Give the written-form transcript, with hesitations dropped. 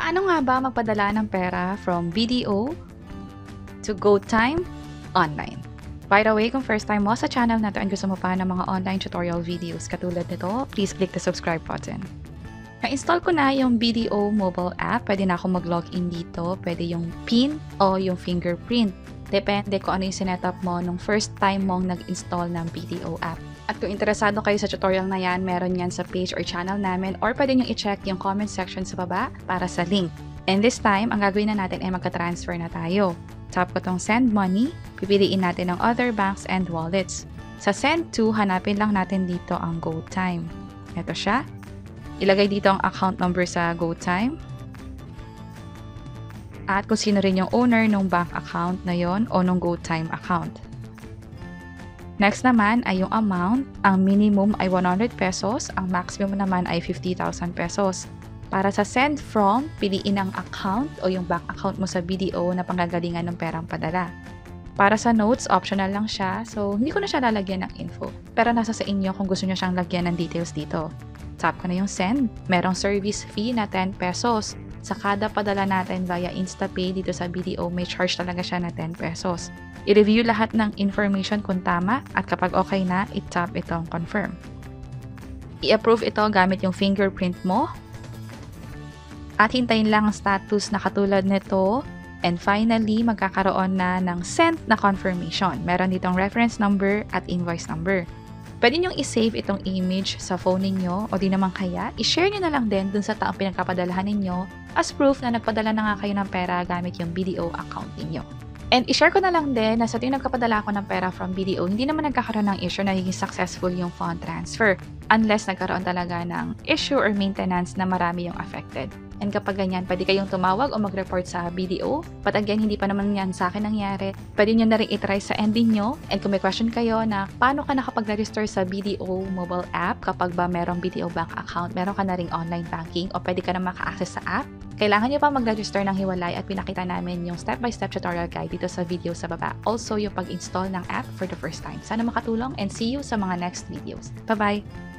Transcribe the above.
Paano nga ba magpadala ng pera from BDO to GoTime online? By the way, kung first time mo sa channel na to and gusto mo pa ng mga online tutorial videos katulad nito, please click the subscribe button. Na-install ko na yung BDO mobile app. Pwede na akong mag-login dito. Pwede yung PIN o yung fingerprint. Depende kung ano yung sinetup mo nung first time mong nag-install ng BDO app. At kung interesado kayo sa tutorial na yan, meron yan sa page or channel namin or pwede nyo i-check yung comment section sa baba para sa link. And this time, ang gagawin na natin ay magka-transfer na tayo. Tap ko tong send money, pipiliin natin ang other banks and wallets. Sa send to, hanapin lang natin dito ang GoTime. Ito siya. Ilagay dito ang account number sa GoTime. At kung sino rin yung owner ng bank account na yon o ng GoTime account. Next naman ay yung amount. Ang minimum ay 100 pesos, ang maximum naman ay 50,000 pesos. Para sa send from, piliin ang account o yung bank account mo sa BDO na panggagalingan ng perang padala. Para sa notes, optional lang siya, so hindi ko na siya lalagyan ng info. Pero nasa sa inyo kung gusto nyo siyang lagyan ng details dito. Tap ko na yung send. Merong service fee na 10 pesos. Sa kada padala natin via InstaPay dito sa BDO, may charge talaga siya na 10 pesos. I-review lahat ng information kung tama at kapag okay na, i-tap itong confirm. I-approve ito gamit yung fingerprint mo. At hintayin lang ang status na katulad nito. And finally, magkakaroon na ng sent na confirmation. Meron ditong reference number at invoice number. Pwede nyong i-save itong image sa phone ninyo o di naman kaya, i-share nyo na lang din dun sa taong pinagpapadalahan ninyo as proof na nagpadala na nga kayo ng pera gamit yung BDO account ninyo. And i-share ko na lang din na sa tuwing nagpapadala ako ng pera from BDO, hindi naman nagkakaroon ng issue na naging successful yung fund transfer unless nagkaroon talaga ng issue or maintenance na marami yung affected. And kapag ganyan, pwede kayong tumawag o mag-report sa BDO. But again, hindi pa naman yan sa akin nangyari. Pwede nyo na rin itry sa ending nyo. And kung may question kayo na paano ka nakapag-register sa BDO mobile app kapag ba merong BDO bank account, meron ka na ring online banking o pwede ka na maka-access sa app, kailangan nyo pa mag-register ng hiwalay at pinakita namin yung step-by-step tutorial guide dito sa video sa baba. Also, yung pag-install ng app for the first time. Sana makatulong and see you sa mga next videos. Bye-bye!